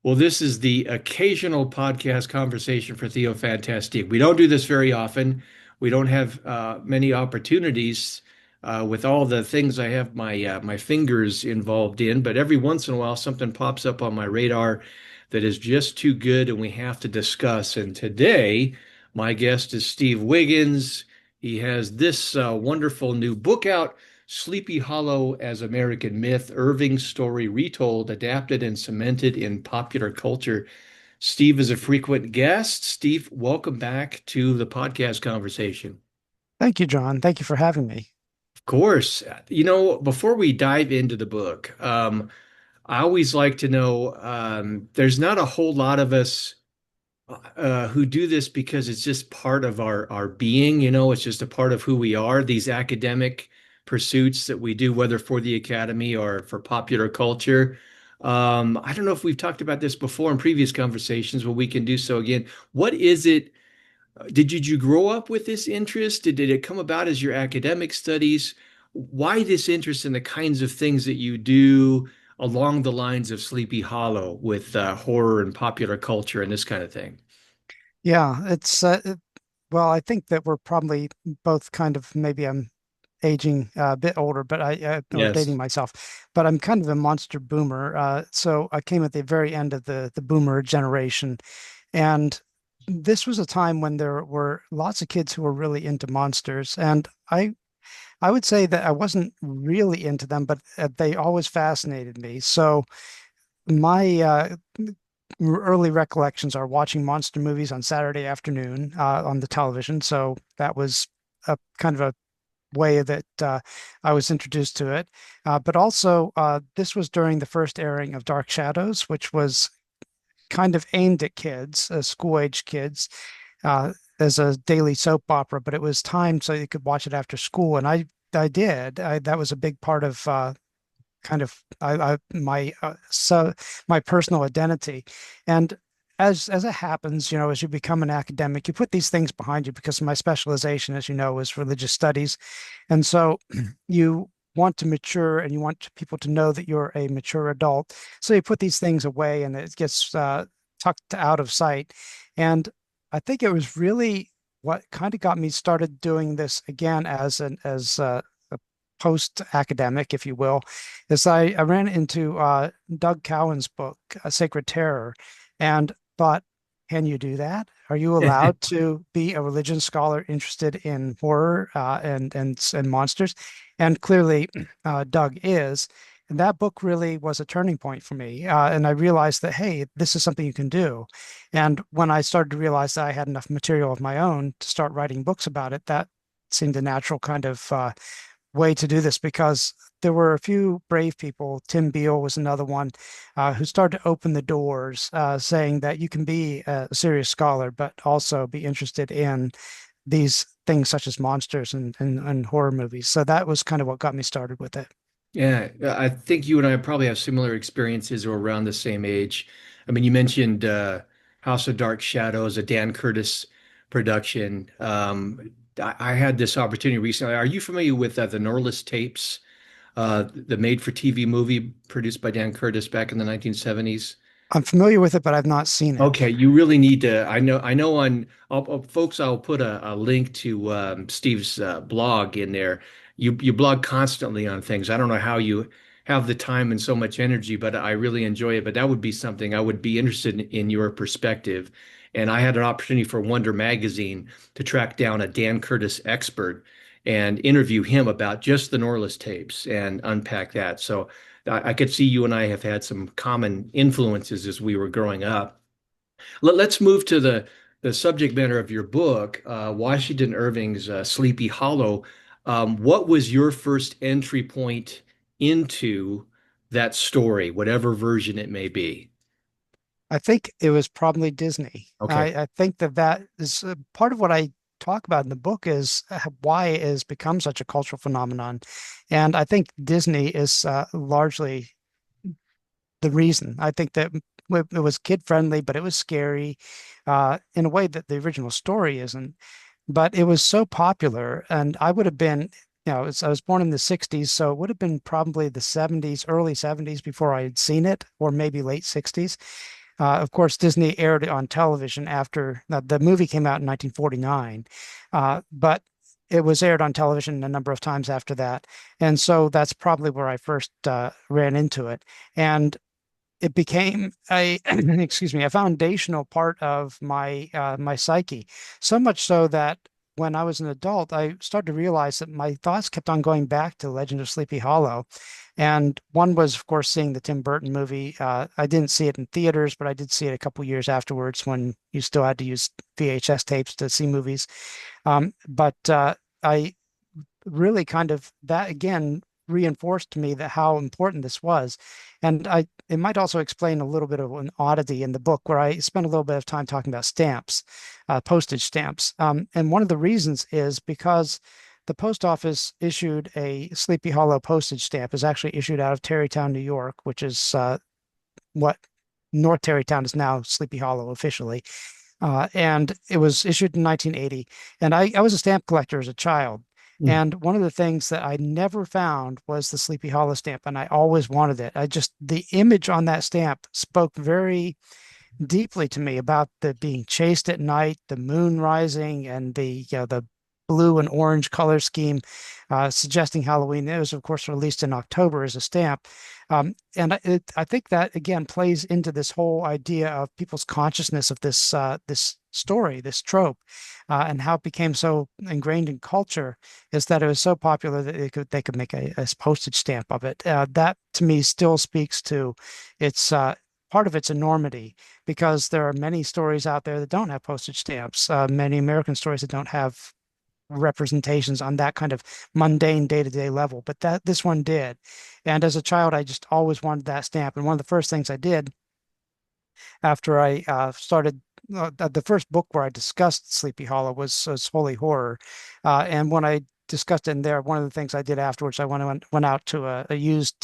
Well, this is the occasional podcast conversation for TheoFantastique. We don't do this very often. We don't have many opportunities with all the things I have my fingers involved in, but every once in a while something pops up on my radar that is just too good and we have to discuss. And today, my guest is Steve Wiggins. He has this wonderful new book out, Sleepy Hollow as American Myth, Irving's story retold, adapted, and cemented in popular culture. Steve is a frequent guest. Steve, welcome back to the podcast conversation. Thank you, John. Thank you for having me. Of course, before we dive into the book, I always like to know there's not a whole lot of us who do this because it's just part of our being, it's just a part of who we are, these academic pursuits that we do, whether for the academy or for popular culture. I don't know if we've talked about this before in previous conversations, but we can do so again. What is it? Did you grow up with this interest? Did it come about as your academic studies? Why this interest in the kinds of things that you do along the lines of Sleepy Hollow with horror and popular culture and this kind of thing? Yeah, well, I think that we're probably both kind of maybe I'm aging a bit older, but or dating Yes. myself, but I'm kind of a monster boomer. So I came at the very end of the boomer generation, and this was a time when there were lots of kids who were really into monsters, and I would say that I wasn't really into them, but they always fascinated me. So my early recollections are watching monster movies on Saturday afternoon on the television. So that was a kind of a way that I was introduced to it. But also, this was during the first airing of Dark Shadows, which was kind of aimed at kids, school-age kids, as a daily soap opera. But it was timed so you could watch it after school, and I did. That was a big part of kind of my personal identity. And as it happens, as you become an academic, you put these things behind you because my specialization, as you know, is religious studies. And so you want to mature and you want people to know that you're a mature adult. So you put these things away and it gets tucked out of sight. And I think it was really what kind of got me started doing this again a post-academic, if you will, is I ran into Doug Cowan's book, Sacred Terror, and thought, can you do that? Are you allowed to be a religion scholar interested in horror and monsters? And clearly, Doug is. And that book really was a turning point for me. And I realized that, hey, this is something you can do. And when I started to realize that I had enough material of my own to start writing books about it, that seemed a natural kind of way to do this because there were a few brave people. Tim Beale was another one who started to open the doors, saying that you can be a serious scholar, but also be interested in these things such as monsters and horror movies. So that was kind of what got me started with it. Yeah, I think you and I probably have similar experiences or around the same age. I mean, you mentioned House of Dark Shadows, a Dan Curtis production. I had this opportunity recently. Are you familiar with the Norliss tapes, the made-for-TV movie produced by Dan Curtis back in the 1970s? I'm familiar with it, but I've not seen it. Okay, you really need to. I know folks, I'll put a link to Steve's blog in there. You blog constantly on things. I don't know how you have the time and so much energy, but I really enjoy it. But that would be something I would be interested in your perspective. And I had an opportunity for Wonder Magazine to track down a Dan Curtis expert and interview him about just the Norliss tapes and unpack that. So I could see you and I have had some common influences as we were growing up. Let's move to the subject matter of your book, Washington Irving's Sleepy Hollow. What was your first entry point into that story, whatever version it may be? I think it was probably Disney. Okay. I think that is part of what I talk about in the book is why it has become such a cultural phenomenon. And I think Disney is largely the reason. I think that it was kid friendly, but it was scary in a way that the original story isn't. But it was so popular, and I would have been, I was born in the 60s, so it would have been probably the 70s, early 70s before I had seen it, or maybe late 60s. Of course, Disney aired it on television after the movie came out in 1949, but it was aired on television a number of times after that. And so that's probably where I first ran into it. And it became a excuse me, a foundational part of my psyche, so much so that when I was an adult, I started to realize that my thoughts kept on going back to Legend of Sleepy Hollow. And one was, of course, seeing the Tim Burton movie. I didn't see it in theaters, but I did see it a couple years afterwards when you still had to use VHS tapes to see movies. But I really kind of that again reinforced to me that how important this was. And it might also explain a little bit of an oddity in the book where I spent a little bit of time talking about stamps, postage stamps. And one of the reasons is because the post office issued a Sleepy Hollow postage stamp, is actually issued out of Tarrytown, New York, which is what North Tarrytown is now Sleepy Hollow officially. And it was issued in 1980. And I was a stamp collector as a child. Mm. And one of the things that I never found was the Sleepy Hollow stamp, and I always wanted it. The image on that stamp spoke very deeply to me about the being chased at night, the moon rising, and the blue and orange color scheme, suggesting Halloween. It was, of course, released in October as a stamp. I think that again plays into this whole idea of people's consciousness of this story, this trope, and how it became so ingrained in culture is that it was so popular that they could make a postage stamp of it. That to me still speaks to its part of its enormity, because there are many stories out there that don't have postage stamps, many American stories that don't have representations on that kind of mundane day-to-day level, but that this one did. And as a child, I just always wanted that stamp. And one of the first things I did after I started the first book where I discussed Sleepy Hollow was Holy Horror. And when I discussed it in there, one of the things I did afterwards, I went out to a used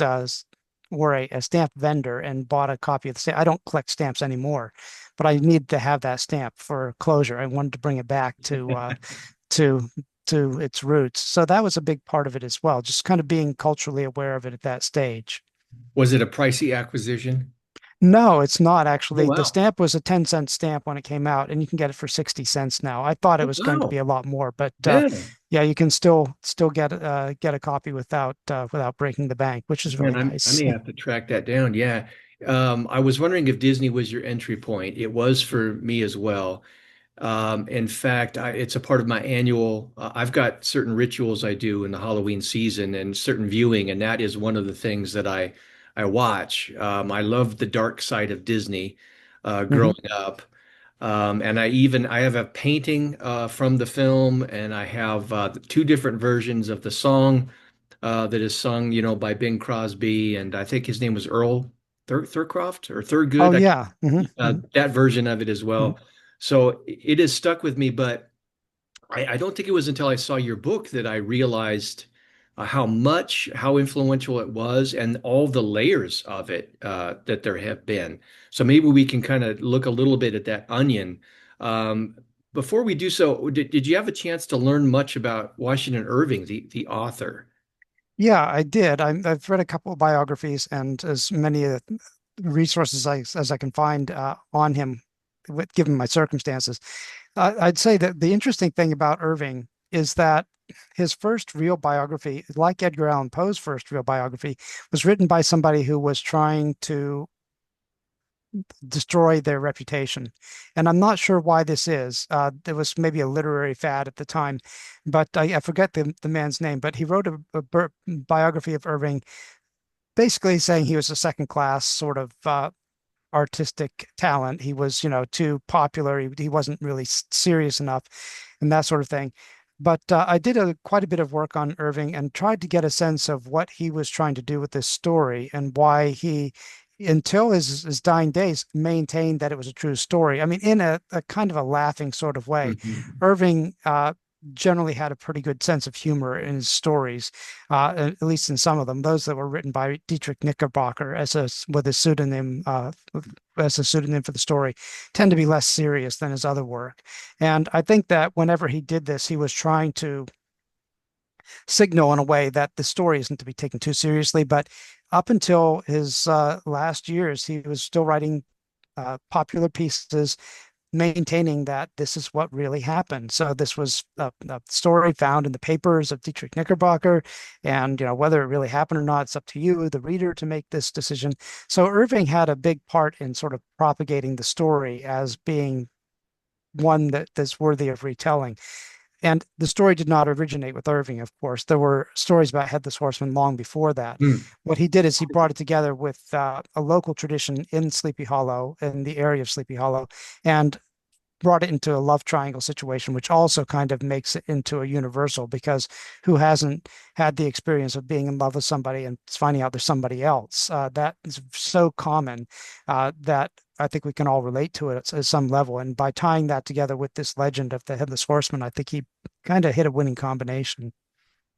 or a stamp vendor and bought a copy of the stamp. I don't collect stamps anymore, but I needed to have that stamp for closure. I wanted to bring it back to to its roots. So that was a big part of it as well, just kind of being culturally aware of it at that stage. Was it a pricey acquisition? No, it's not Oh, actually. The wow. stamp was a 10-cent stamp when it came out, and you can get it for 60 cents now. I thought it Oh, was going to be wow. a lot more, but Yeah. yeah, you can still get a copy without breaking the bank, which is Man, really I nice. may have to track that down. Yeah. I was wondering if Disney was your entry point. It was for me as well. In fact, it's a part of my annual. I've got certain rituals I do in the Halloween season and certain viewing, and that is one of the things that I watch. I love the dark side of Disney growing Hmm. up, and I have a painting from the film, and I have two different versions of the song that is sung, by Bing Crosby, and I think his name was Earl Thurcroft or Oh Thurgood. yeah. Hmm. Hmm. That version of it as Hmm. well. So it has stuck with me, but I don't think it was until I saw your book that I realized how influential it was, and all the layers of it that there have been. So maybe we can kind of look a little bit at that onion. Um, Before we do so, did you have a chance to learn much about Washington Irving, the author? Yeah, I did. I've read a couple of biographies and as many resources as I can find on him, given my circumstances. I'd say that the interesting thing about Irving is that his first real biography, like Edgar Allan Poe's first real biography, was written by somebody who was trying to destroy their reputation. And I'm not sure why this is. There was maybe a literary fad at the time, but I forget the man's name. But he wrote a biography of Irving, basically saying he was a second class sort of artistic talent. He was, too popular. He wasn't really serious enough and that sort of thing. But I did quite a bit of work on Irving and tried to get a sense of what he was trying to do with this story and why he, until his dying days, maintained that it was a true story. I mean, in a kind of a laughing sort of way. Mhm. Irving generally had a pretty good sense of humor in his stories, at least in some of them. Those that were written by Dietrich Knickerbocker with his pseudonym as a pseudonym for the story tend to be less serious than his other work. And I think that whenever he did this, he was trying to signal in a way that the story isn't to be taken too seriously. But up until his last years, he was still writing popular pieces maintaining that this is what really happened. So this was a story found in the papers of Dietrich Knickerbocker, and whether it really happened or not, it's up to you, the reader, to make this decision. So Irving had a big part in sort of propagating the story as being one that's worthy of retelling. And the story did not originate with Irving, of course. There were stories about Headless Horseman long before that. Hmm. What he did is he brought it together with a local tradition in Sleepy Hollow, in the area of Sleepy Hollow, and brought it into a love triangle situation, which also kind of makes it into a universal, because who hasn't had the experience of being in love with somebody and finding out there's somebody else? That is so common that I think we can all relate to it at some level. And by tying that together with this legend of the Headless Horseman, I think he kind of hit a winning combination.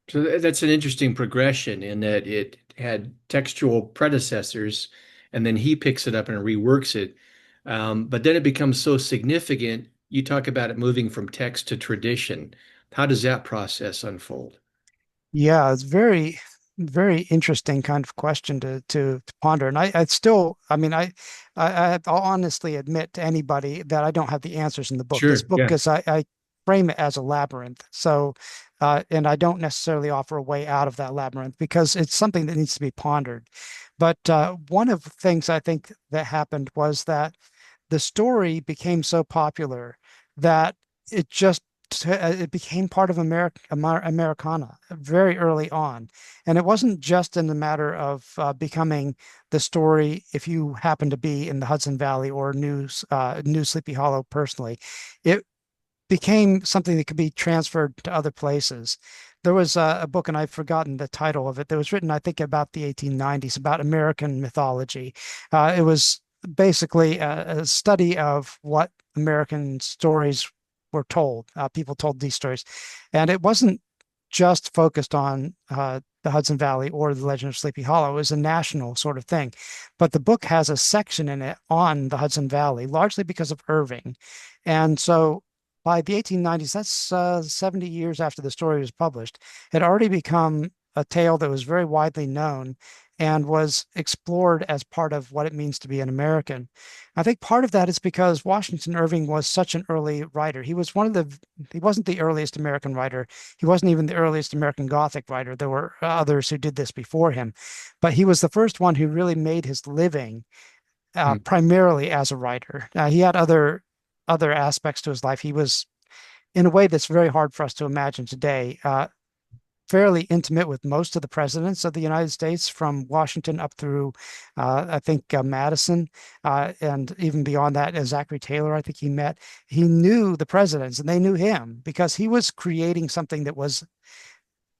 So that's an interesting progression in that it had textual predecessors, and then he picks it up and reworks it. But then it becomes so significant. You talk about it moving from text to tradition. How does that process unfold? Yeah, it's very, very interesting kind of question to ponder. And I still, I mean, I'll honestly admit to anybody that I don't have the answers in the book. This Sure. book Yeah. is I frame it as a labyrinth. So, and I don't necessarily offer a way out of that labyrinth because it's something that needs to be pondered. But one of the things I think that happened was that the story became so popular that it just it became part of Americana very early on. And it wasn't just in the matter of becoming the story if you happen to be in the Hudson Valley or New Sleepy Hollow personally. It became something that could be transferred to other places. There was a book, and I've forgotten the title of it, that was written, I think, about the 1890s, about American mythology. It was basically a study of what American stories were told. People told these stories. And it wasn't just focused on the Hudson Valley or the Legend of Sleepy Hollow. It was a national sort of thing. But the book has a section in it on the Hudson Valley, largely because of Irving. And so by the 1890s, that's 70 years after the story was published, had already become a tale that was very widely known and was explored as part of what it means to be an American. I think part of that is because Washington Irving was such an early writer. He wasn't the earliest American writer. He wasn't even the earliest American Gothic writer. There were others who did this before him, but he was the first one who really made his living Hmm. primarily as a writer. He had other aspects to his life. He was, in a way that's very hard for us to imagine today, fairly intimate with most of the presidents of the United States, from Washington up through, I think, Madison, and even beyond that, Zachary Taylor, I think he met. He knew the presidents and they knew him because he was creating something that was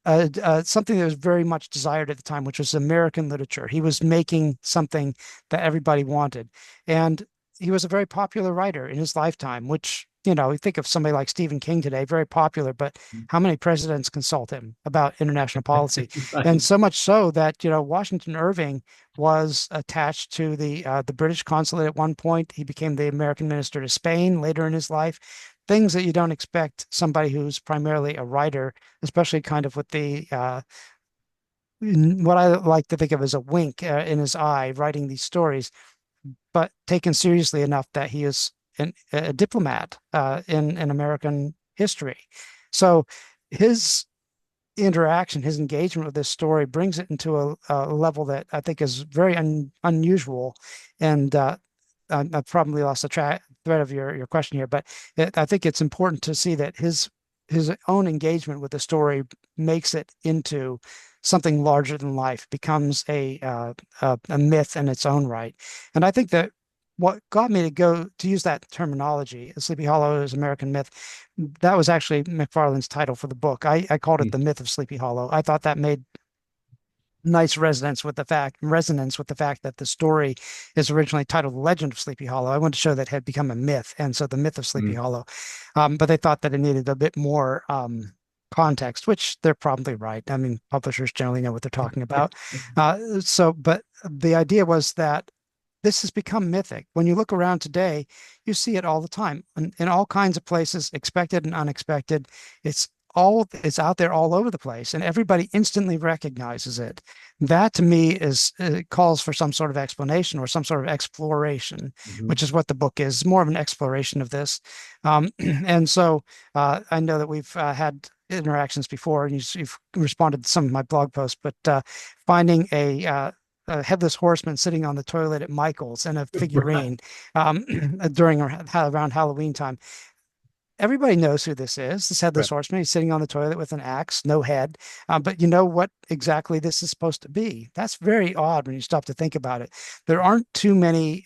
very much desired at the time, which was American literature. He was making something that everybody wanted. And he was a very popular writer in his lifetime, which, you think of somebody like Stephen King today, very popular, but how many presidents consult him about international policy? And Right. so much so that, Washington Irving was attached to the British consulate at one point. He became the American minister to Spain later in his life. Things that you don't expect somebody who's primarily a writer, especially kind of with the what I like to think of as a wink in his eye, writing these stories, but taken seriously enough that he is a diplomat in American history. So his interaction, his engagement with this story brings it into a level that I think is very unusual. And I've probably lost the thread of your question here, but I think it's important to see that his own engagement with the story makes it into something larger than life, becomes a myth in its own right. And I think that what got me to go to use that terminology, Sleepy Hollow is American myth, that was actually McFarland's title for the book. I called it Hmm. The Myth of Sleepy Hollow. I thought that made nice resonance with the fact that the story is originally titled The Legend of Sleepy Hollow. I wanted to show that it had become a myth, and so the myth of Sleepy Hmm. Hollow. But they thought that it needed a bit more context, which they're probably right. I mean, publishers generally know what they're talking about. But the idea was that this has become mythic. When you look around today, you see it all the time in all kinds of places, expected and unexpected. It's it's out there all over the place, and everybody instantly recognizes it. That to me is calls for some sort of explanation or some sort of exploration, Mhm. which is what the book is. More of an exploration of this. And so I know that we've had interactions before, and you've responded to some of my blog posts, but finding a headless horseman sitting on the toilet at Michael's and a Right. figurine during around Halloween time. Everybody knows who this is. This headless Right. horseman. He's sitting on the toilet with an axe, no head. But you know what exactly this is supposed to be? That's very odd when you stop to think about it. There aren't too many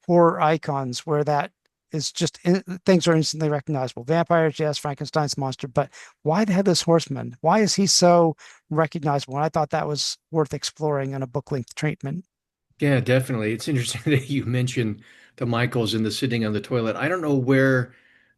horror icons where that is just things are instantly recognizable. Vampires, yes, Frankenstein's monster, but why the headless horseman? Why is he so recognizable? And I thought that was worth exploring in a book length treatment. Yeah, definitely. It's interesting that you mentioned the Michaels and the sitting on the toilet. I don't know where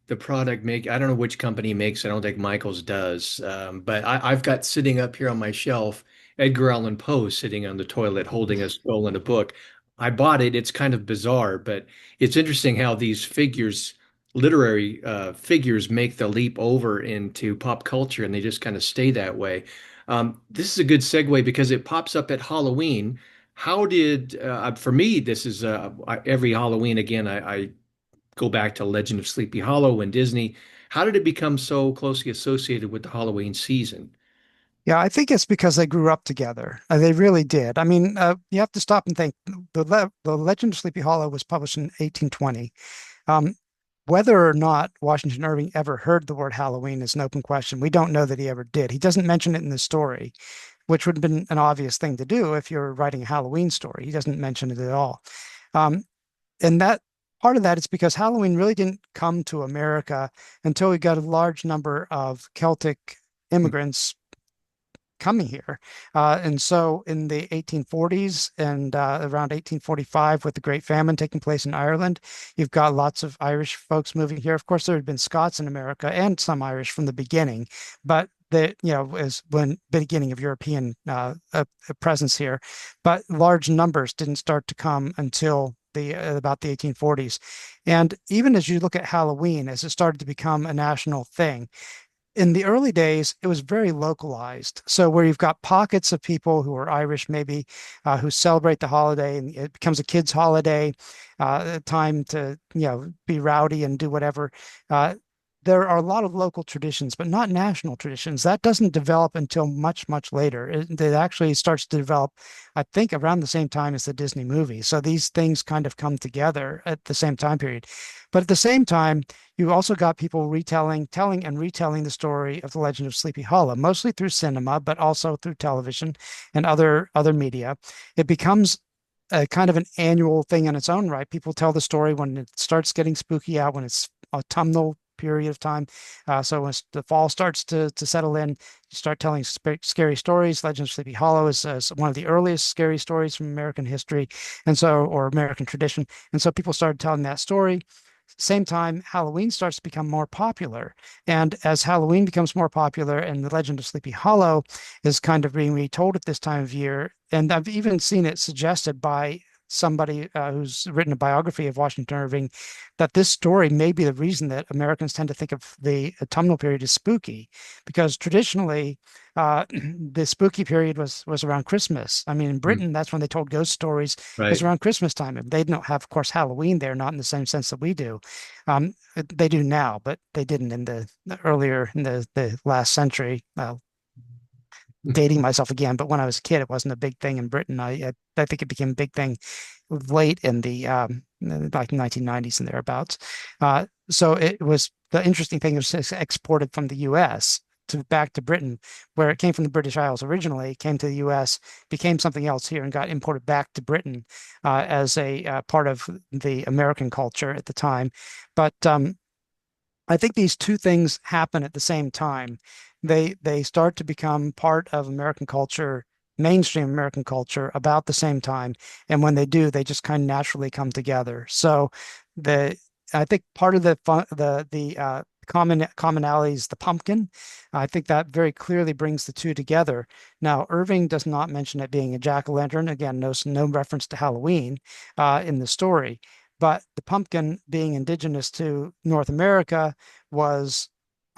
the product I don't know which company makes it. I don't think Michaels does. But I've got sitting up here on my shelf Edgar Allan Poe sitting on the toilet holding a scroll and a book. I bought it. It's kind of bizarre, but it's interesting how these figures, literary figures, make the leap over into pop culture and they just kind of stay that way. This is a good segue because it pops up at Halloween. How did, for me, this is every Halloween again, I go back to Legend of Sleepy Hollow and Disney. How did it become so closely associated with the Halloween season? Yeah, I think it's because they grew up together. They really did. I mean, you have to stop and think. The Legend of Sleepy Hollow was published in 1820. Um, whether or not Washington Irving ever heard the word Halloween is an open question. We don't know that he ever did. He doesn't mention it in the story, which would have been an obvious thing to do if you're writing a Halloween story. He doesn't mention it at all. Um, and that part of that is because Halloween really didn't come to America until we got a large number of Celtic immigrants coming here. And so in the 1840s and around 1845, with the Great Famine taking place in Ireland, you've got lots of Irish folks moving here. Of course, there had been Scots in America and some Irish from the beginning, but the is when beginning of European presence here, but large numbers didn't start to come until the about the 1840s. And even as you look at Halloween, as it started to become a national thing, in the early days, it was very localized. So where you've got pockets of people who are Irish, maybe who celebrate the holiday, and it becomes a kids' holiday, time to be rowdy and do whatever. Uh, there are a lot of local traditions, but not national traditions. That doesn't develop until much, much later. It actually starts to develop, I think, around the same time as the Disney movie. So these things kind of come together at the same time period. But at the same time, you also got people telling and retelling the story of the Legend of Sleepy Hollow, mostly through cinema, but also through television and other media. It becomes a kind of an annual thing in its own right. People tell the story when it starts getting spooky out, when it's autumnal period of time. So when the fall starts to settle in, you start telling scary stories. Legend of Sleepy Hollow is one of the earliest scary stories from American history, and so or American tradition. And so people started telling that story. Same time, Halloween starts to become more popular. And as Halloween becomes more popular and the Legend of Sleepy Hollow is kind of being retold at this time of year, and I've even seen it suggested by somebody who's written a biography of Washington Irving, that this story may be the reason that Americans tend to think of the autumnal period as spooky, because traditionally the spooky period was around Christmas. I mean, in Mm. Britain, that's when they told ghost stories. It was Right. around Christmas time. They don't have, of course, Halloween there, not in the same sense that we do. They do now, but they didn't in the earlier in the last century. Dating myself again, but when I was a kid, it wasn't a big thing in Britain. I think it became a big thing late in the like 1990s and thereabouts. So it was the interesting thing was exported from the U.S. to back to Britain, where it came from the British Isles originally, came to the U.S., became something else here, and got imported back to Britain as a part of the American culture at the time. But I think these two things happen at the same time. They start to become part of American culture, mainstream American culture, about the same time. And when they do, they just kind of naturally come together. So the I think part of the fun, the commonality is the pumpkin. I think that very clearly brings the two together. Now, Irving does not mention it being a jack-o'-lantern. Again, no reference to Halloween in the story. But the pumpkin being indigenous to North America was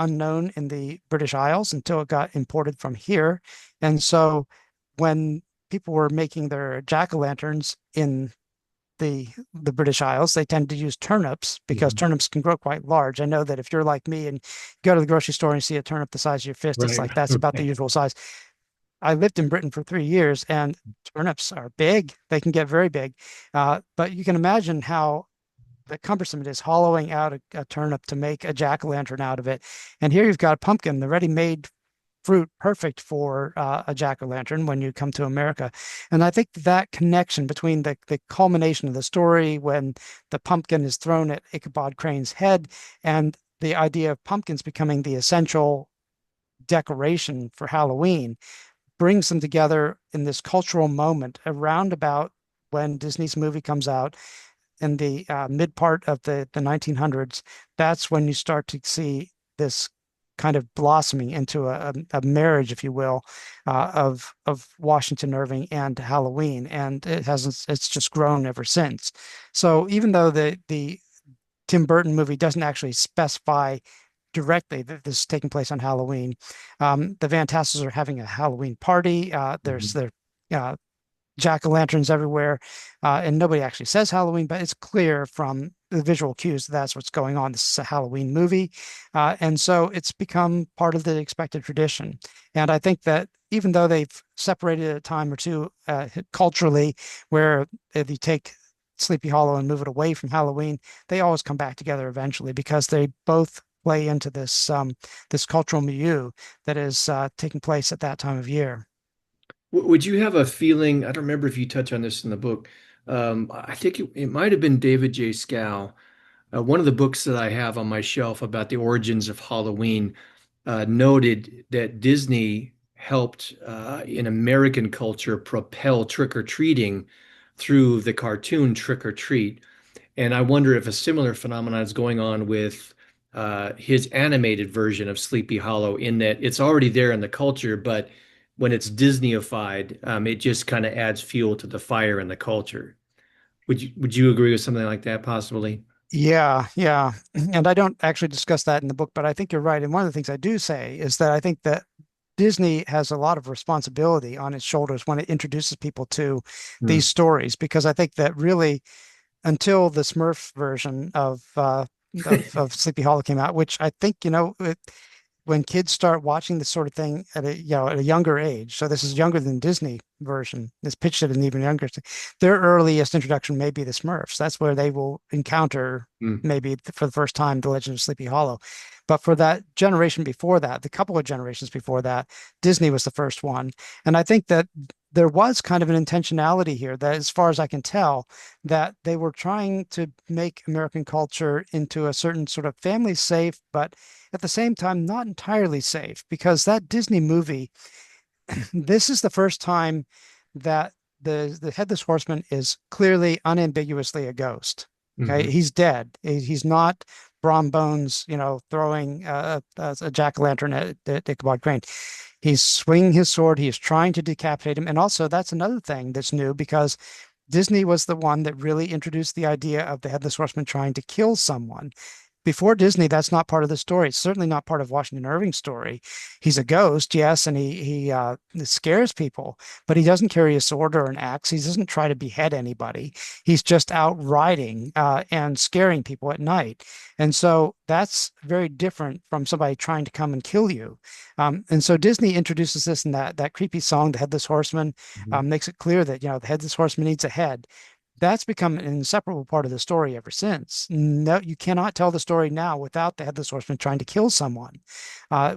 unknown in the British Isles until it got imported from here. And so when people were making their jack-o'-lanterns in the British Isles, they tend to use turnips because Mhm. turnips can grow quite large. I know that if you're like me and go to the grocery store and you see a turnip the size of your fist, it's Right. like that's about the Right. usual size. I lived in Britain for 3 years, and turnips are big. They can get very big. But you can imagine how the cumbersome it is hollowing out a turnip to make a jack-o'-lantern out of it. And here you've got a pumpkin, the ready-made fruit, perfect for a jack-o'-lantern when you come to America. And I think that connection between the culmination of the story when the pumpkin is thrown at Ichabod Crane's head and the idea of pumpkins becoming the essential decoration for Halloween brings them together in this cultural moment around about when Disney's movie comes out in the mid part of the 1900s. That's when you start to see this kind of blossoming into a marriage, if you will, of Washington Irving and Halloween, and it's just grown ever since. So even though the Tim Burton movie doesn't actually specify directly that this is taking place on Halloween, the Fantastas are having a Halloween party. There's Mhm. their uh, jack-o'-lanterns everywhere. And nobody actually says Halloween, but it's clear from the visual cues that that's what's going on. This is a Halloween movie. And so it's become part of the expected tradition. And I think that even though they've separated a time or two culturally, where if you take Sleepy Hollow and move it away from Halloween, they always come back together eventually because they both play into this cultural milieu that is taking place at that time of year. Would you have a feeling? I don't remember if you touch on this in the book. I think it might have been David J. Scow. One of the books that I have on my shelf about the origins of Halloween noted that Disney helped in American culture propel trick-or-treating through the cartoon Trick or Treat. And I wonder if a similar phenomenon is going on with his animated version of Sleepy Hollow, in that it's already there in the culture, but when it's Disneyified, it just kind of adds fuel to the fire in the culture. Would you agree with something like that, possibly? Yeah, yeah. And I don't actually discuss that in the book, but I think you're right. And one of the things I do say is that I think that Disney has a lot of responsibility on its shoulders when it introduces people to these Hmm. stories, because I think that really until the Smurf version of Sleepy Hollow came out, which I think, when kids start watching this sort of thing at a younger age, so this is younger than Disney version, it's pitched at an even younger, their earliest introduction may be the Smurfs. That's where they will encounter Hmm. maybe for the first time the Legend of Sleepy Hollow. But for that generation before that, the couple of generations before that, Disney was the first one. And I think that there was kind of an intentionality here that, as far as I can tell, that they were trying to make American culture into a certain sort of family safe, but at the same time, not entirely safe, because that Disney movie, this is the first time that the Headless Horseman is clearly unambiguously a ghost. Okay, Hmm. he's dead. He's not Brom Bones, throwing a jack-o'-lantern at Ichabod Crane. He's swinging his sword. He is trying to decapitate him. And also, that's another thing that's new because Disney was the one that really introduced the idea of the Headless Horseman trying to kill someone. Before Disney, that's not part of the story. It's certainly not part of Washington Irving's story. He's a ghost, yes, and he scares people, but he doesn't carry a sword or an axe. He doesn't try to behead anybody. He's just out riding and scaring people at night. And so that's very different from somebody trying to come and kill you. And so Disney introduces this in that creepy song, "The Headless Horseman," makes it clear that the Headless Horseman needs a head. That's become an inseparable part of the story ever since. No, you cannot tell the story now without the Headless Horseman trying to kill someone,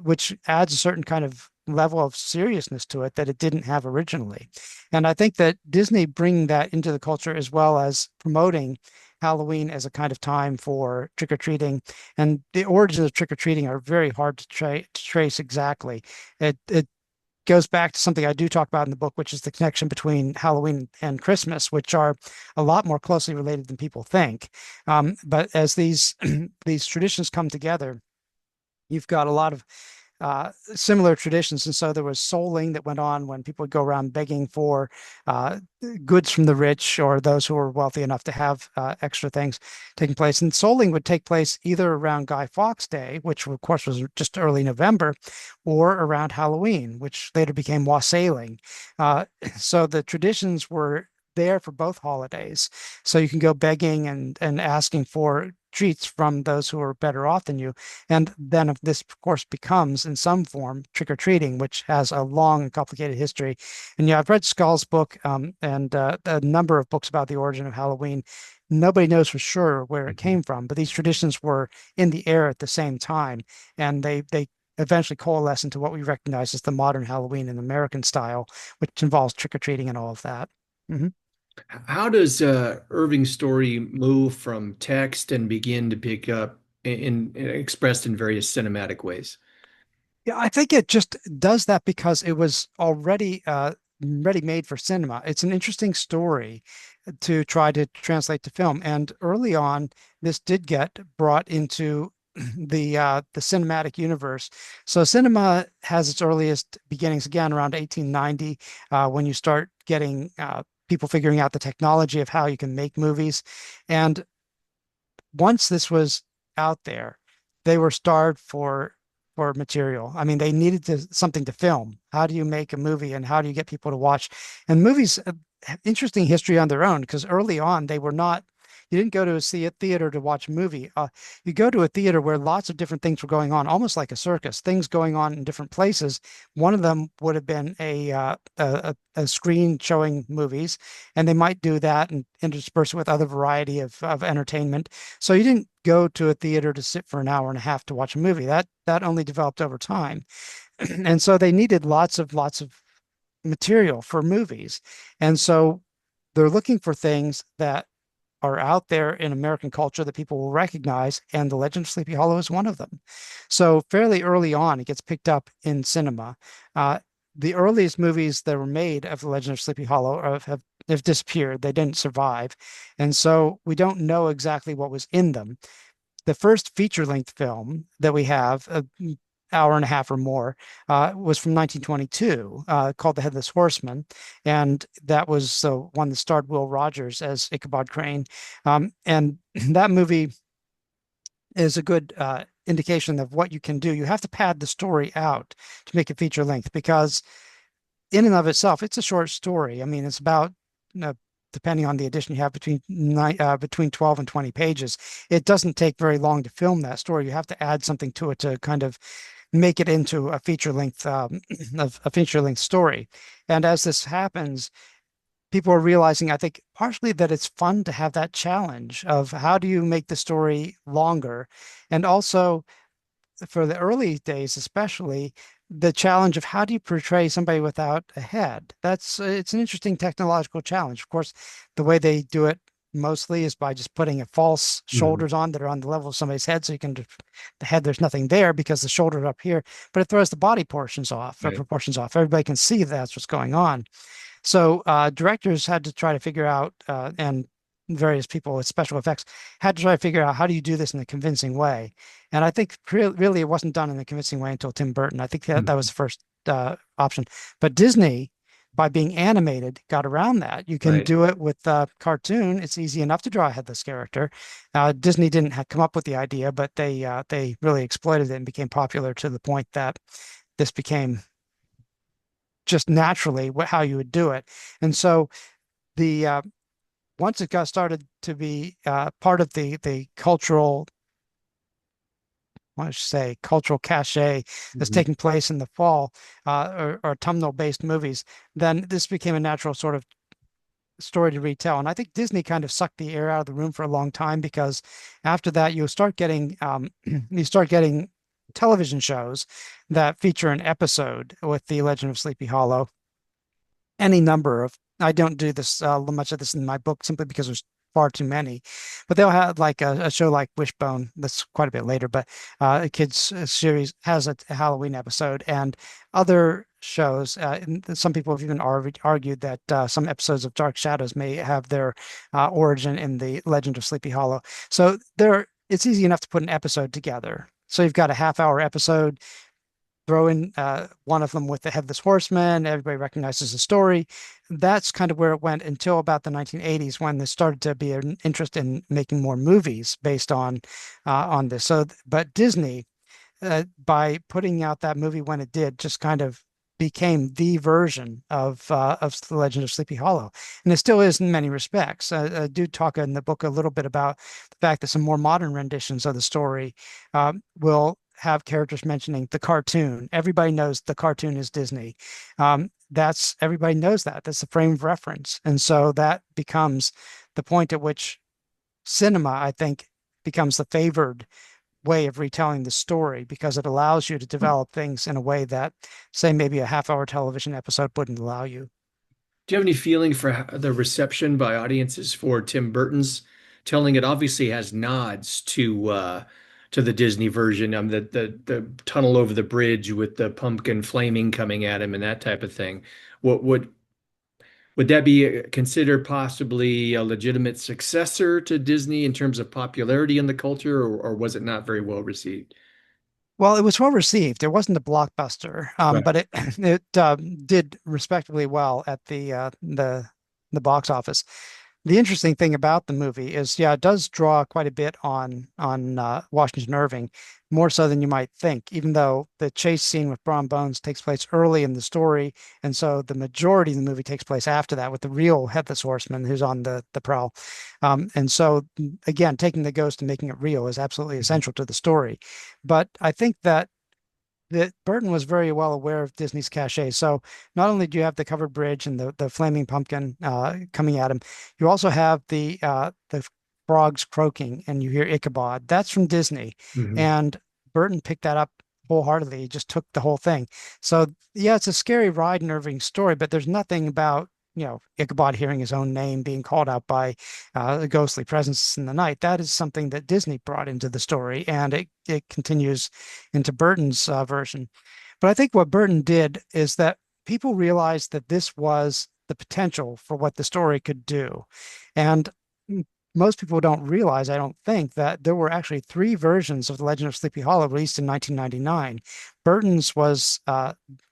which adds a certain kind of level of seriousness to it that it didn't have originally. And I think that Disney bringing that into the culture, as well as promoting Halloween as a kind of time for trick-or-treating, and the origins of trick-or-treating are very hard to trace exactly. It goes back to something I do talk about in the book, which is the connection between Halloween and Christmas, which are a lot more closely related than people think. But as these these traditions come together, you've got a lot of similar traditions. And so there was souling that went on when people would go around begging for uh, goods from the rich or those who were wealthy enough to have extra things taking place. And souling would take place either around Guy Fawkes Day, which of course was just early November, or around Halloween, which later became wassailing. Uh, so the traditions were there for both holidays. So you can go begging and asking for treats from those who are better off than you. And then if this, of course, becomes in some form trick-or-treating, which has a long and complicated history. And yeah, I've read Skull's book and a number of books about the origin of Halloween. Nobody knows for sure where it Mhm. came from, but these traditions were in the air at the same time, and they eventually coalesce into what we recognize as the modern Halloween in American style, which involves trick-or-treating and all of that. Mhm. How does Irving's story move from text and begin to pick up expressed in various cinematic ways? Yeah, I think it just does that because it was already ready made for cinema. It's an interesting story to try to translate to film. And early on, this did get brought into the cinematic universe. So cinema has its earliest beginnings again around 1890, when you start getting people figuring out the technology of how you can make movies. And once this was out there, they were starved for material. I mean, they needed something to film. How do you make a movie and how do you get people to watch? And movies have interesting history on their own because early on they were not. You didn't go to see a theater to watch a movie. You go to a theater where lots of different things were going on, almost like a circus, things going on in different places. One of them would have been a screen showing movies, and they might do that and intersperse it with other variety of entertainment. So you didn't go to a theater to sit for an hour and a half to watch a movie. That only developed over time. And so they needed lots of material for movies. And so they're looking for things that are out there in American culture that people will recognize, and The Legend of Sleepy Hollow is one of them. So fairly early on, it gets picked up in cinema. Uh, the earliest movies that were made of The Legend of Sleepy Hollow have disappeared. They didn't survive, and so we don't know exactly what was in them. The first feature-length film that we have, an hour and a half or more, was from 1922, called The Headless Horseman, and that was the one that starred Will Rogers as Ichabod Crane. And that movie is a good indication of what you can do. You have to pad the story out to make it feature length because in and of itself, it's a short story. I mean, it's about, depending on the edition you have, between 12 and 20 pages. It doesn't take very long to film that story. You have to add something to it to kind of make it into a feature length a feature length story. And as this happens, people are realizing, I think, partially that it's fun to have that challenge of how do you make the story longer, and also for the early days, especially the challenge of how do you portray somebody without a head? That's It's an interesting technological challenge. Of course, the way they do it mostly is by just putting a false Mhm. shoulders on that are on the level of somebody's head, so you can the head there's nothing there because the shoulders are up here, but it throws the body portions off or Right. proportions off. Everybody can see that's what's going on. So directors had to try to figure out, and various people with special effects had to try to figure out how do you do this in a convincing way. And I think really it wasn't done in a convincing way until Tim Burton. I think that was Mhm. the first option. But Disney, by being animated, got around that. You can Right. do it with cartoon. It's easy enough to draw a headless character. Disney didn't come up with the idea, but they really exploited it and became popular to the point that this became just naturally how you would do it. And so the once it got started to be part of the cultural, I should say, cultural cachet that's Mhm. taking place in the fall, or autumnal-based movies, then this became a natural sort of story to retell. And I think Disney kind of sucked the air out of the room for a long time because after that you start getting you start getting television shows that feature an episode with The Legend of Sleepy Hollow, any number of. I don't do this much of this in my book simply because there's far too many, but they'll have like a show like Wishbone that's quite a bit later, but a kids series has a Halloween episode, and other shows. And some people have even argued that some episodes of Dark Shadows may have their origin in the Legend of Sleepy Hollow. So it's easy enough to put an episode together. So you've got a half-hour episode. throw in one of them with the Headless Horseman. Everybody recognizes the story. That's kind of where it went until about the 1980s when there started to be an interest in making more movies based on this. So, but Disney, by putting out that movie when it did, just kind of became the version of The Legend of Sleepy Hollow, and it still is in many respects. I do talk in the book a little bit about the fact that some more modern renditions of the story will have characters mentioning the cartoon. Everybody knows the cartoon is Disney. That's everybody knows that. That's the frame of reference, and so that becomes the point at which cinema, I think, becomes the favored way of retelling the story because it allows you to develop things in a way that, say, maybe a half-hour television episode wouldn't allow you. Do you have any feeling for the reception by audiences for Tim Burton's telling? It obviously has nods to the Disney version, the tunnel over the bridge with the pumpkin flaming coming at him and that type of thing. What would that be considered possibly a legitimate successor to Disney in terms of popularity in the culture, or was it not very well received? Well, it was well received. It wasn't a blockbuster, Right. but it it did respectably well at the box office. The interesting thing about the movie is, yeah, it does draw quite a bit on Washington Irving, more so than you might think. Even though the chase scene with Brom Bones takes place early in the story, and so the majority of the movie takes place after that with the real Headless Horseman who's on the prowl. And so, again, taking the ghost and making it real is absolutely essential to the story. But I think that Burton was very well aware of Disney's cachet. So not only do you have the covered bridge and the flaming pumpkin coming at him, you also have the frogs croaking, and you hear Ichabod. That's from Disney, Mhm. and Burton picked that up wholeheartedly. He just took the whole thing. So yeah, it's a scary ride in Irving's story, but there's nothing about Ichabod hearing his own name being called out by a ghostly presence in the night. That is something that Disney brought into the story, and it continues into Burton's version. But I think what Burton did is that people realized that this was the potential for what the story could do. And most people don't realize, I don't think, that there were actually three versions of The Legend of Sleepy Hollow released in 1999. Burton's was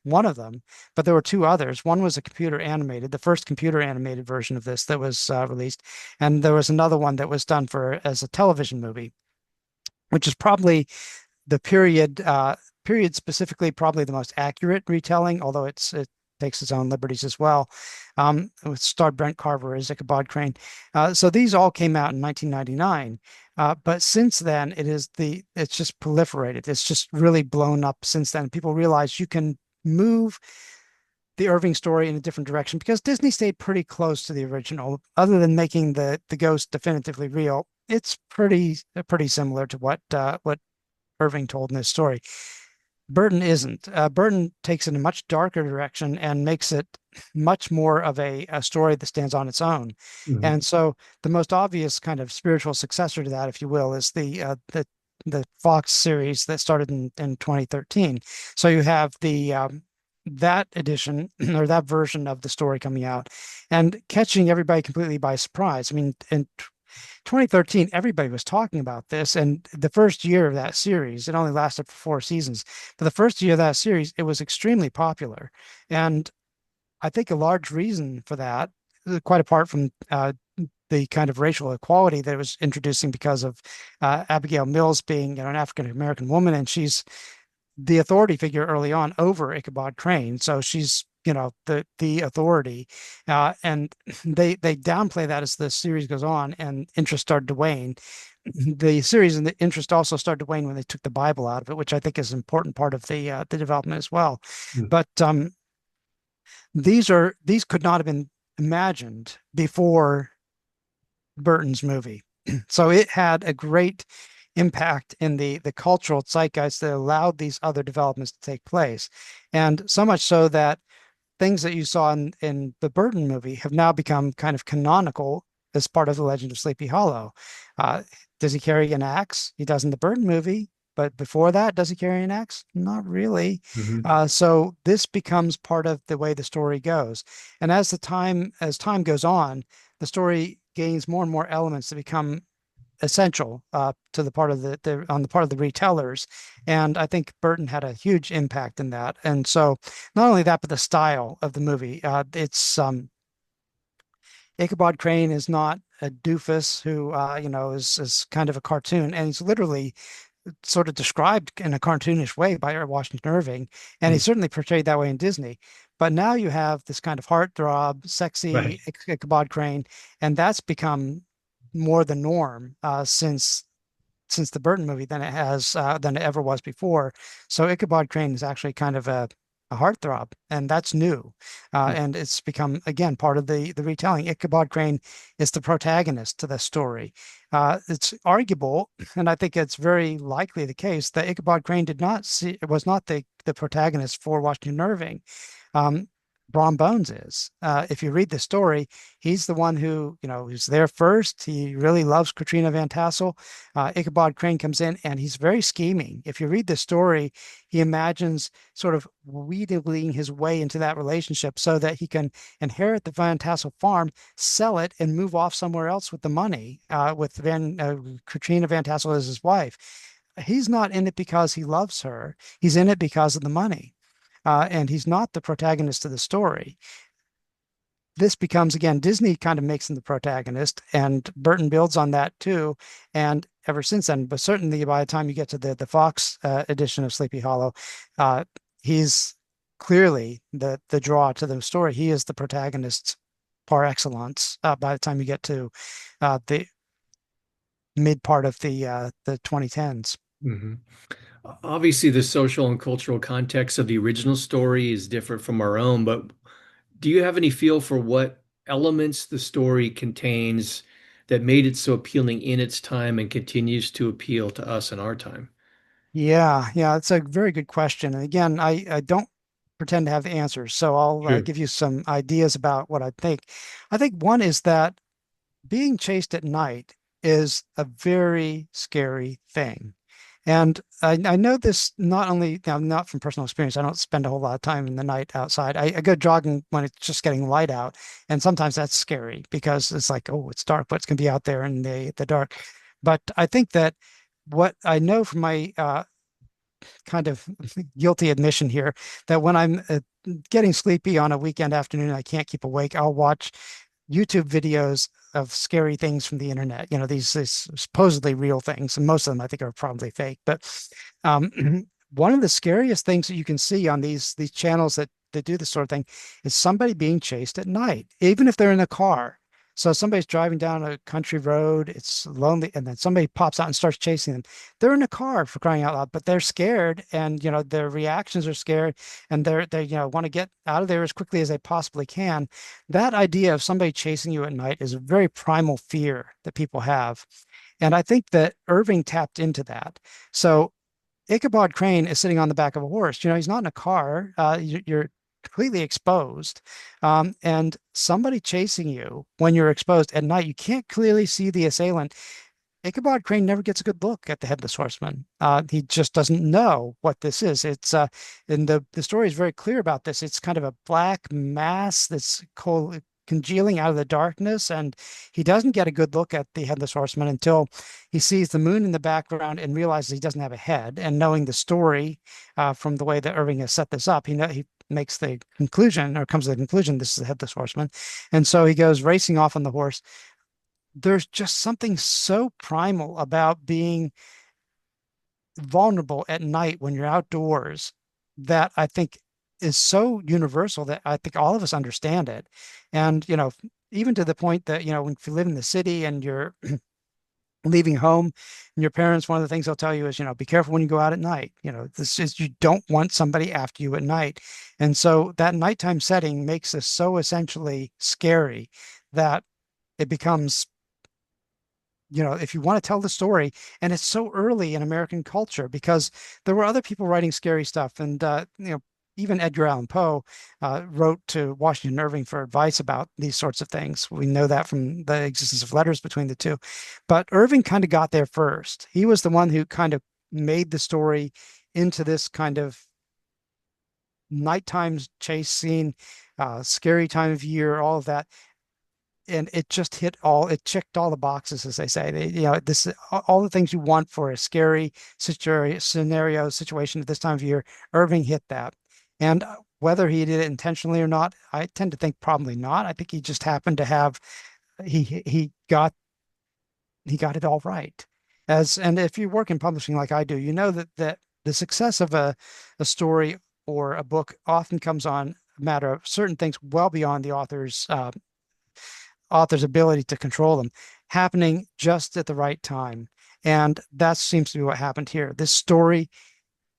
one of them, but there were two others. One was a computer animated, the first computer animated version of this that was released, and there was another one that was done for as a television movie, which is probably the period specifically probably the most accurate retelling, although it takes its own liberties as well. It starred Brent Carver as Ichabod Crane. So these all came out in 1999. But since then, it's just proliferated. It's just really blown up since then. People realize you can move the Irving story in a different direction because Disney stayed pretty close to the original, other than making the ghost definitively real. It's pretty similar to what Irving told in his story. Burton isn't. Burton takes it in a much darker direction and makes it much more of a story that stands on its own. Mhm. And so the most obvious kind of spiritual successor to that, if you will, is the Fox series that started in 2013. So you have the that edition or that version of the story coming out and catching everybody completely by surprise. I mean, in 2013, everybody was talking about this. And the first year of that series, it only lasted for four seasons. But the first year of that series, it was extremely popular. And I think a large reason for that, quite apart from the kind of racial equality that it was introducing because of Abigail Mills being an African American woman, and she's the authority figure early on over Ichabod Crane. So she's the authority, and they downplay that as the series goes on and interest started to wane. The series and the interest also started to wane when they took the Bible out of it, which I think is an important part of the development as well. But these could not have been imagined before Burton's movie. So it had a great impact in the cultural zeitgeist that allowed these other developments to take place. And so much so that things that you saw in the Burton movie have now become kind of canonical as part of the Legend of Sleepy Hollow. Uh, does he carry an axe? He does in the Burton movie. But before that, does he carry an axe? Not really. Mhm. So this becomes part of the way the story goes. And as time goes on, the story gains more and more elements that become essential to the part of the on the part of the retellers. And I think Burton had a huge impact in that. And so not only that, but the style of the movie. It's Ichabod Crane is not a doofus who is kind of a cartoon, and he's literally sort of described in a cartoonish way by Washington Irving, and he's Mm. certainly portrayed that way in Disney. But now you have this kind of heartthrob, sexy Right. Ichabod Crane, and that's become more the norm since the Burton movie than it ever was before. So Ichabod Crane is actually kind of a heartthrob, and that's new, Mm. and it's become again part of the retelling. Ichabod Crane is the protagonist to the story. It's arguable, and I think it's very likely the case that Ichabod Crane did not see was not the protagonist for Washington Irving. Um, Brom Bones is. If you read the story, he's the one who, who's there first. He really loves Katrina Van Tassel. Ichabod Crane comes in and he's very scheming. If you read the story, he imagines sort of wheedling his way into that relationship so that he can inherit the Van Tassel farm, sell it, and move off somewhere else with the money, with Katrina Van Tassel as his wife. He's not in it because he loves her. He's in it because of the money. And he's not the protagonist of the story. This becomes again Disney kind of makes him the protagonist, and Burton builds on that too. And ever since then, but certainly by the time you get to the Fox edition of Sleepy Hollow, he's clearly the draw to the story. He is the protagonist par excellence. By the time you get to the mid part of the 2010s. Mhm. Obviously, the social and cultural context of the original story is different from our own, but do you have any feel for what elements the story contains that made it so appealing in its time and continues to appeal to us in our time? Yeah, it's a very good question. And again, I don't pretend to have the answers, so I'll Sure. give you some ideas about what I think. I think one is that being chased at night is a very scary thing. And I know this not only now, not from personal experience. I don't spend a whole lot of time in the night outside. I go jogging when it's just getting light out, and sometimes that's scary because it's like, oh, it's dark, but it's gonna be out there in the dark. But I think that what I know from my kind of guilty admission here that when I'm getting sleepy on a weekend afternoon, I can't keep awake. I'll watch YouTube videos of scary things from the internet. These supposedly real things, and most of them I think are probably fake. But um, one of the scariest things that you can see on these channels that do this sort of thing is somebody being chased at night, even if they're in a car. So somebody's driving down a country road, it's lonely, and then somebody pops out and starts chasing them. They're in a car for crying out loud, but they're scared, and their reactions are scared, and they want to get out of there as quickly as they possibly can. That idea of somebody chasing you at night is a very primal fear that people have. And I think that Irving tapped into that. So Ichabod Crane is sitting on the back of a horse. He's not in a car. You're completely exposed. And somebody chasing you when you're exposed at night, you can't clearly see the assailant. Ichabod Crane never gets a good look at the Headless Horseman. He just doesn't know what this is. And the story is very clear about this. It's kind of a black mass that's congealing out of the darkness, and he doesn't get a good look at the Headless Horseman until he sees the moon in the background and realizes he doesn't have a head. And knowing the story from the way that Irving has set this up, he makes the conclusion or comes to the conclusion this is the Headless Horseman, and so he goes racing off on the horse. There's just something so primal about being vulnerable at night when you're outdoors that I think is so universal that I think all of us understand it. And, even to the point that, when you live in the city and you're leaving home and your parents, one of the things they'll tell you is, be careful when you go out at night. This is, you don't want somebody after you at night. And so that nighttime setting makes this so essentially scary that it becomes if you want to tell the story, and it's so early in American culture because there were other people writing scary stuff, and even Edgar Allan Poe wrote to Washington Irving for advice about these sorts of things. We know that from the existence of letters between the two, but Irving kind of got there first. He was the one who kind of made the story into this kind of nighttime chase scene, scary time of year, all of that. and it just it checked all the boxes, as they say. This all the things you want for a scary situation at this time of year. Irving hit that, and whether he did it intentionally or not, I tend to think probably not. I think he just happened to have he he got it all right. And if you work in publishing like I do, you know that the success of a story or a book often comes on a matter of certain things well beyond the author's ability to control them, happening just at the right time. And that seems to be what happened here. This story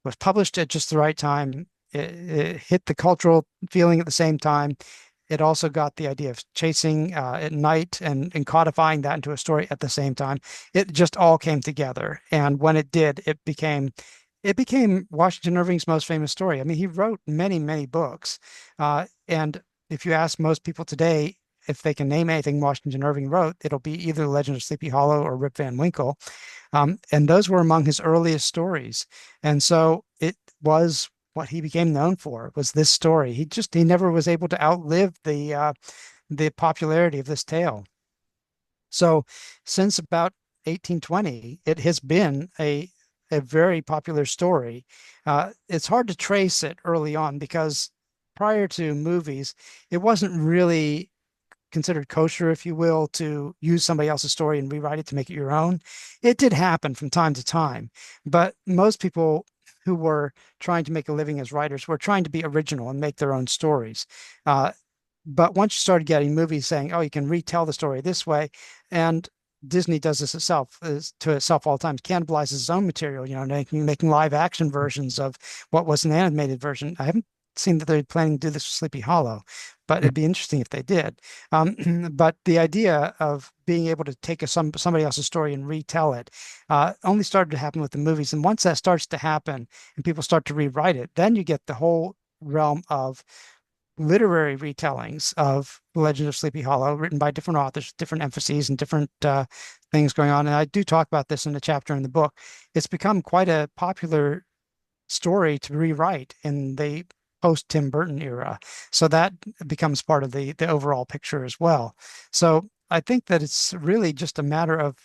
was published at just the right time. It hit the cultural feeling at the same time. It also got the idea of chasing at night and codifying that into a story at the same time. It just all came together. And when it did, it became Washington Irving's most famous story. I mean, he wrote many, many books. And if you ask most people today if they can name anything Washington Irving wrote, it'll be either The Legend of Sleepy Hollow or Rip Van Winkle. And those were among his earliest stories. And so it was what he became known for was this story. He never was able to outlive the popularity of this tale. So since about 1820, it has been a very popular story. It's hard to trace it early on because prior to movies, it wasn't really considered kosher, if you will, to use somebody else's story and rewrite it to make it your own. It did happen from time to time, but most people who were trying to make a living as writers were trying to be original and make their own stories. Uh, but once you started getting movies saying, "Oh, you can retell the story this way," and Disney does this to itself all the time, cannibalizes its own material, making live action versions of what was an animated version. I haven't seen that they're planning to do this with Sleepy Hollow, but it'd be interesting if they did. But the idea of being able to take somebody else's story and retell it only started to happen with the movies. And once that starts to happen and people start to rewrite it, then you get the whole realm of literary retellings of The Legend of Sleepy Hollow, written by different authors, different emphases, and different things going on. And I do talk about this in a chapter in the book. It's become quite a popular story to rewrite in the post Tim Burton era. So that becomes part of the overall picture as well. So I think that it's really just a matter of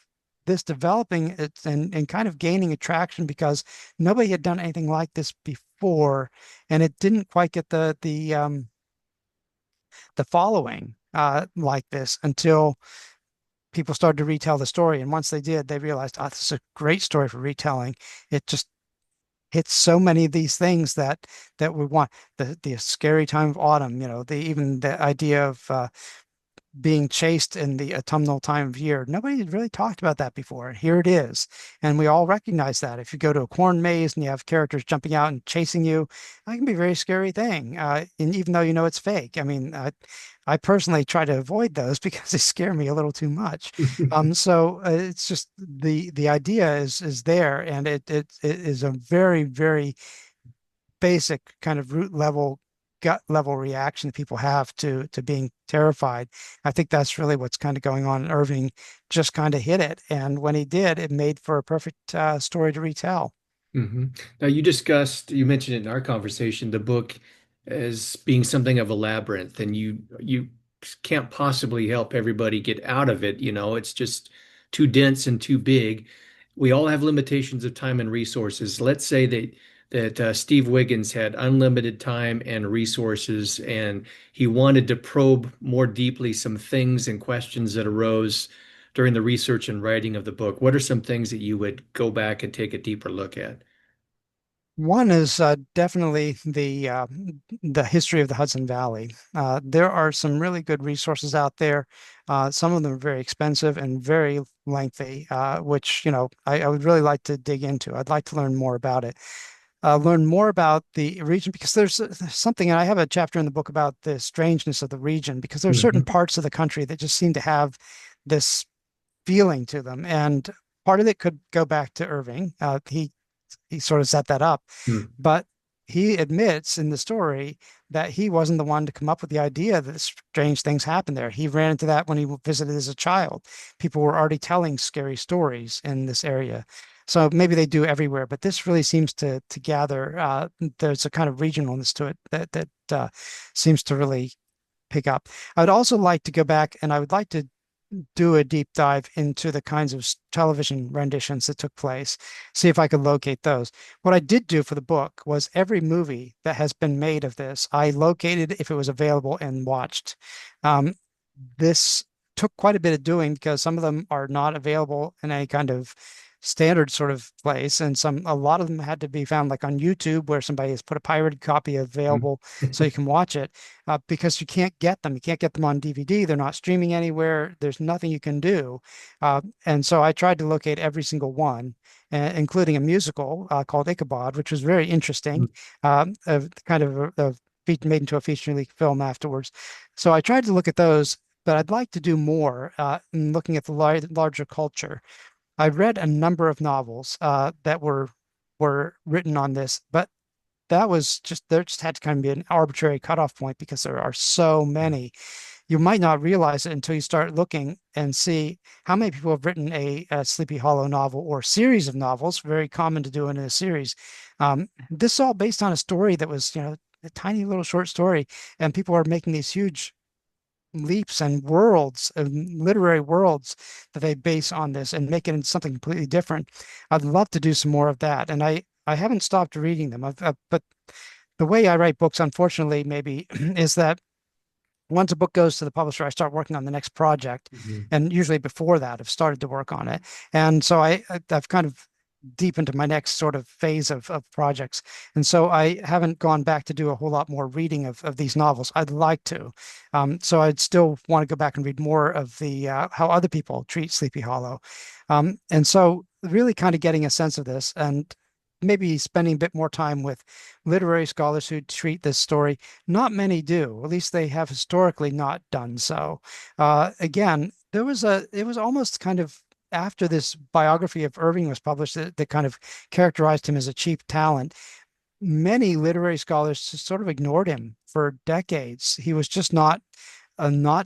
this developing it and kind of gaining attraction because nobody had done anything like this before, and it didn't quite get the following like this until people started to retell the story. And once they did, they realized, oh, this is a great story for retelling. It just hits so many of these things that we want. The scary time of autumn, even the idea of being chased in the autumnal time of year. Nobody had really talked about that before. Here it is. And we all recognize that. If you go to a corn maze and you have characters jumping out and chasing you, that can be a very scary thing. And even though you know it's fake. I mean, I personally try to avoid those because they scare me a little too much. So it's just the idea is there, and it is a very, very basic kind of root level gut level reaction that people have to being terrified. I think that's really what's kind of going on. And Irving just kind of hit it, and when he did, it made for a perfect story to retell. hmm Now, you mentioned in our conversation, the book as being something of a labyrinth, and you can't possibly help everybody get out of it. It's just too dense and too big. We all have limitations of time and resources. Let's say that Steve Wiggins had unlimited time and resources, and he wanted to probe more deeply some things and questions that arose during the research and writing of the book. What are some things that you would go back and take a deeper look at? One is definitely the history of the Hudson Valley. There are some really good resources out there. Some of them are very expensive and very lengthy, which I would really like to dig into. I'd like to learn more about it. Learn more about the region because there's something, and I have a chapter in the book about the strangeness of the region because there are certain Mhm. parts of the country that just seem to have this feeling to them, and part of it could go back to Irving. He sort of set that up. Hmm. But he admits in the story that he wasn't the one to come up with the idea that strange things happen there. He ran into that when he visited as a child. People were already telling scary stories in this area. So maybe they do everywhere, but this really seems to gather. There's a kind of regionalness to it that seems to really pick up. I would also like to go back and I would like to do a deep dive into the kinds of television renditions that took place, see if I could locate those. What I did do for the book was every movie that has been made of this, I located if it was available and watched. Um, this took quite a bit of doing because some of them are not available in any kind of standard sort of place, and a lot of them had to be found like on YouTube where somebody has put a pirated copy Mm. available so you can watch it, because you can't get them. You can't get them on DVD. They're not streaming anywhere. There's nothing you can do. And so I tried to locate every single one, including a musical called Ichabod, which was very interesting, kind of made into a feature-length film afterwards. So I tried to look at those, but I'd like to do more in looking at the larger culture. I read a number of novels that were written on this, but that was just there just had to kind of be an arbitrary cutoff point because there are so many. You might not realize it until you start looking and see how many people have written a Sleepy Hollow novel or series of novels, very common to do in a series. This is all based on a story that was, a tiny little short story, and people are making these huge leaps and worlds and literary worlds that they base on this and make it into something completely different. I'd love to do some more of that, and I haven't stopped reading them. But the way I write books, unfortunately, maybe is that once a book goes to the publisher, I start working on the next project, Mhm. and usually before that, I've started to work on it, and so I've kind of deep into my next sort of phase of projects. And so I haven't gone back to do a whole lot more reading of these novels. I'd like to. So I'd still want to go back and read more of the how other people treat Sleepy Hollow. And so really kind of getting a sense of this and maybe spending a bit more time with literary scholars who treat this story. Not many do, at least they have historically not done so. Again, it was almost kind of after this biography of Irving was published that kind of characterized him as a cheap talent. Many literary scholars just sort of ignored him for decades. He was just not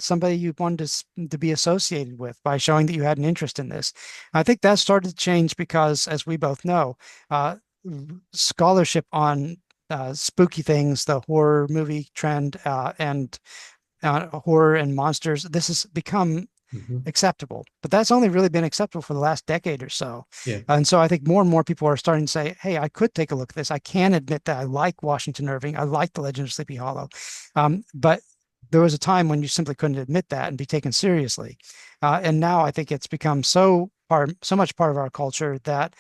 somebody you wanted to be associated with by showing that you had an interest in this. I think that started to change because, as we both know, scholarship on spooky things, the horror movie trend, and horror and monsters, this has become Mhm. acceptable. But that's only really been acceptable for the last decade or so. Yeah. And so I think more and more people are starting to say, hey, I could take a look at this. I can admit that I like Washington Irving. I like The Legend of Sleepy Hollow. But there was a time when you simply couldn't admit that and be taken seriously. And now I think it's become so much part of our culture that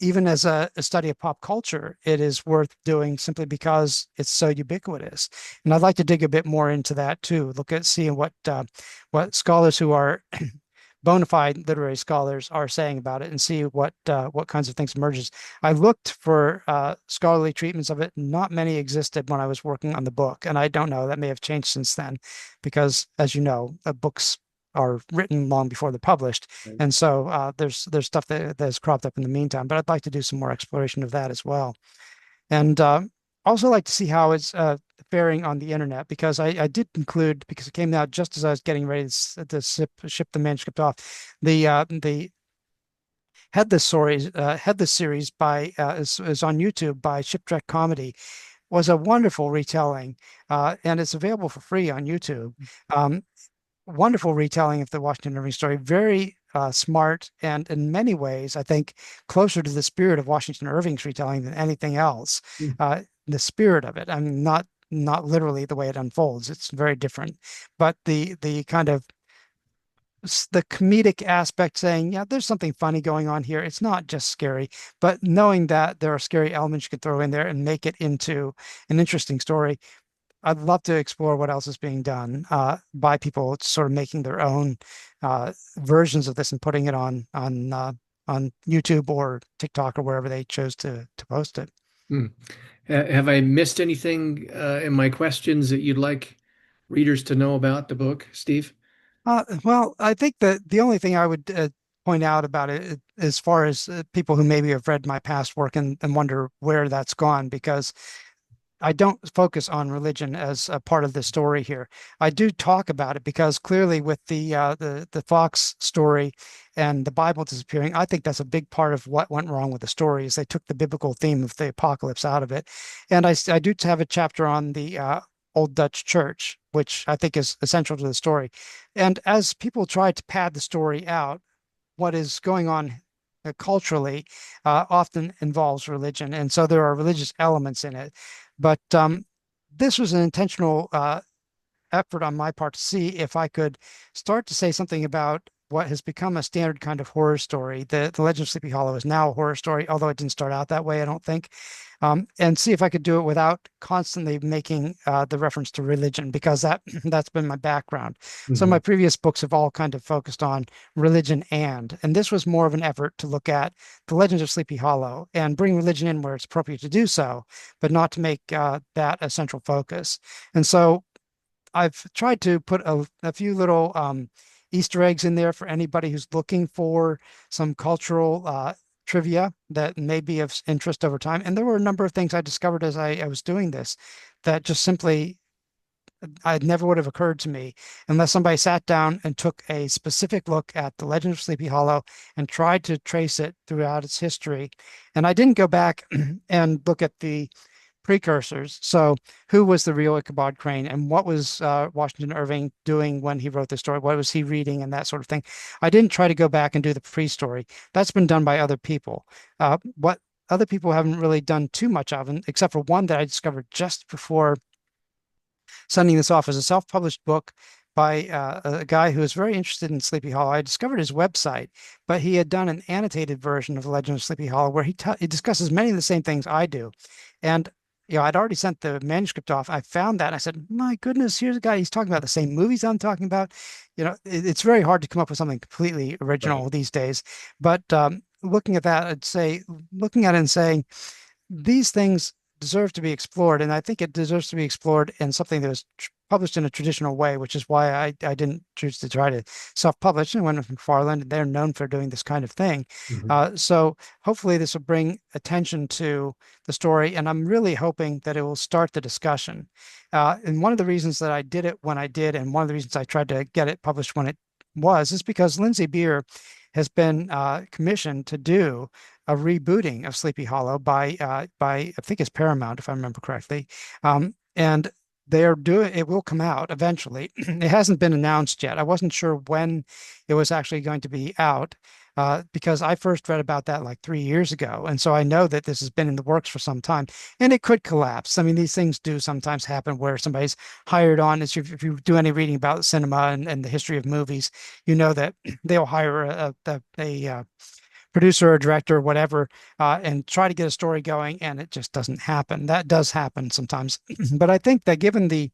even as a study of pop culture, it is worth doing simply because it's so ubiquitous. And I'd like to dig a bit more into that too. Look at seeing what scholars who are bona fide literary scholars are saying about it, and see what kinds of things emerges. I looked for scholarly treatments of it. Not many existed when I was working on the book, and I don't know. That may have changed since then, because as you know, books are written long before they're published. Right. And so there's stuff that has cropped up in the meantime, but I'd like to do some more exploration of that as well. And also like to see how it's faring on the internet, because I did include, because it came out just as I was getting ready to ship the manuscript off, the Headless series is on YouTube by Shipwreck Comedy, was a wonderful retelling, and it's available for free on YouTube. Um, Wonderful retelling of the Washington Irving story, very smart, and in many ways, I think closer to the spirit of Washington Irving's retelling than anything else. Mm. The spirit of it, I mean, not literally the way it unfolds. It's very different, but the kind of the comedic aspect, saying, yeah, there's something funny going on here. It's not just scary, but knowing that there are scary elements you can throw in there and make it into an interesting story. I'd love to explore what else is being done by people sort of making their own versions of this and putting it on YouTube or TikTok or wherever they chose to post it. Mm. Have I missed anything in my questions that you'd like readers to know about the book, Steve? Well, I think that the only thing I would point out about it, as far as people who maybe have read my past work and wonder where that's gone, because I don't focus on religion as a part of the story here. I do talk about it because clearly with the Fox story and the Bible disappearing, I think that's a big part of what went wrong with the story is they took the biblical theme of the apocalypse out of it. And I do have a chapter on the Old Dutch Church, which I think is essential to the story. And as people try to pad the story out, what is going on culturally often involves religion, and so there are religious elements in it. But this was an intentional effort on my part to see if I could start to say something about what has become a standard kind of horror story. The Legend of Sleepy Hollow is now a horror story, although it didn't start out that way, I don't think. And see if I could do it without constantly making the reference to religion, because that's been my background. So Hmm. my previous books have all kind of focused on religion, and this was more of an effort to look at the Legends of Sleepy Hollow and bring religion in where it's appropriate to do so, but not to make that a central focus. And so I've tried to put a few little Easter eggs in there for anybody who's looking for some cultural trivia that may be of interest over time. And there were a number of things I discovered as I was doing this that just simply I never would have occurred to me unless somebody sat down and took a specific look at the Legend of Sleepy Hollow and tried to trace it throughout its history. And I didn't go back and look at the precursors. So, who was the real Ichabod Crane, and what was Washington Irving doing when he wrote the story? What was he reading, and that sort of thing? I didn't try to go back and do the pre-story. That's been done by other people. What other people haven't really done too much of, except for one that I discovered just before sending this off as a self-published book by a guy who was very interested in Sleepy Hollow. I discovered his website, but he had done an annotated version of The Legend of Sleepy Hollow where he discusses many of the same things I do. And I'd already sent the manuscript off. I found that and I said, my goodness, here's a guy. He's talking about the same movies I'm talking about. It's very hard to come up with something completely Right. original these days. But looking at that, I'd say, looking at it and saying, these things deserve to be explored, and I think it deserves to be explored in something that was published in a traditional way, which is why I didn't choose to try to self-publish and went with McFarland, and they're known for doing this kind of thing. Hmm. So hopefully this will bring attention to the story, and I'm really hoping that it will start the discussion. And one of the reasons that I did it when I did, and one of the reasons I tried to get it published when it was, is because Lindsay Beer has been commissioned to do a rebooting of Sleepy Hollow by I think it's Paramount, if I remember correctly. And they're doing it will come out eventually. It hasn't been announced yet. I wasn't sure when it was actually going to be out. Because I first read about that like 3 years ago. And so I know that this has been in the works for some time and it could collapse. I mean, these things do sometimes happen where somebody's hired on. If you do any reading about cinema and the history of movies, you know that they'll hire a producer or director or whatever, and try to get a story going, and it just doesn't happen. That does happen sometimes. But I think that given the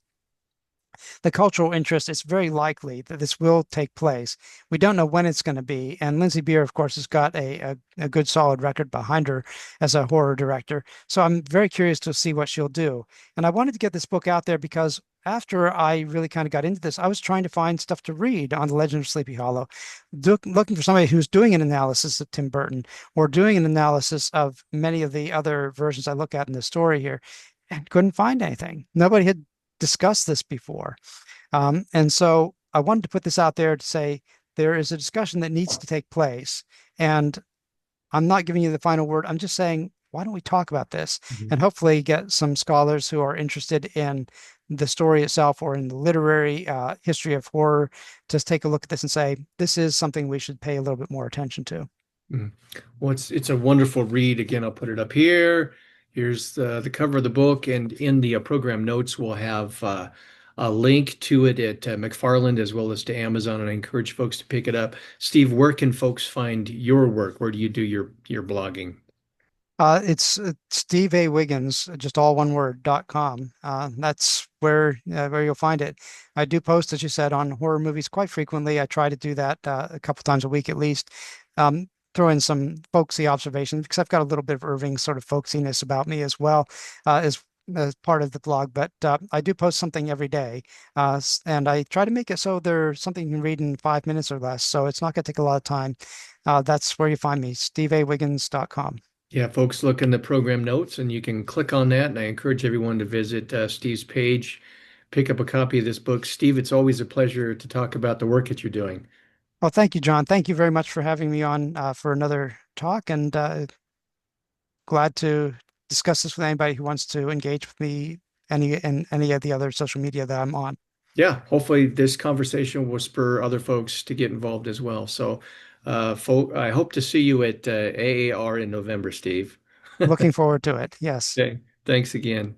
cultural interest, it's very likely that this will take place. We don't know when it's going to be. And Lindsay Beer, of course, has got a good solid record behind her as a horror director. So I'm very curious to see what she'll do. And I wanted to get this book out there because after I really kind of got into this, I was trying to find stuff to read on The Legend of Sleepy Hollow, looking for somebody who's doing an analysis of Tim Burton or doing an analysis of many of the other versions I look at in the story here, and couldn't find anything. Nobody had discussed this before. And so I wanted to put this out there to say there is a discussion that needs to take place. And I'm not giving you the final word. I'm just saying, why don't we talk about this Hmm. and hopefully get some scholars who are interested in the story itself or in the literary history of horror to take a look at this and say, this is something we should pay a little bit more attention to. Mm. Well, it's a wonderful read. Again, I'll put it up here. Here's the cover of the book, and in the program notes, we'll have a link to it at McFarland as well as to Amazon. And I encourage folks to pick it up. Steve, where can folks find your work? Where do you do your blogging? It's Steve A. Wiggins, just all one word, .com. That's where you'll find it. I do post, as you said, on horror movies quite frequently. I try to do that a couple times a week at least. Um, Throw in some folksy observations because I've got a little bit of Irving sort of folksiness about me as well, as part of the blog. But I do post something every day, and I try to make it so there's something you can read in 5 minutes or less. So it's not going to take a lot of time. That's where you find me, steveawiggins.com. Yeah, folks, look in the program notes and you can click on that. And I encourage everyone to visit Steve's page, pick up a copy of this book. Steve, it's always a pleasure to talk about the work that you're doing. Well, thank you, John. Thank you very much for having me on for another talk, and glad to discuss this with anybody who wants to engage with me any of the other social media that I'm on. Yeah, hopefully this conversation will spur other folks to get involved as well. So, I hope to see you at AAR in November, Steve. Looking forward to it. Yes. Okay, thanks again.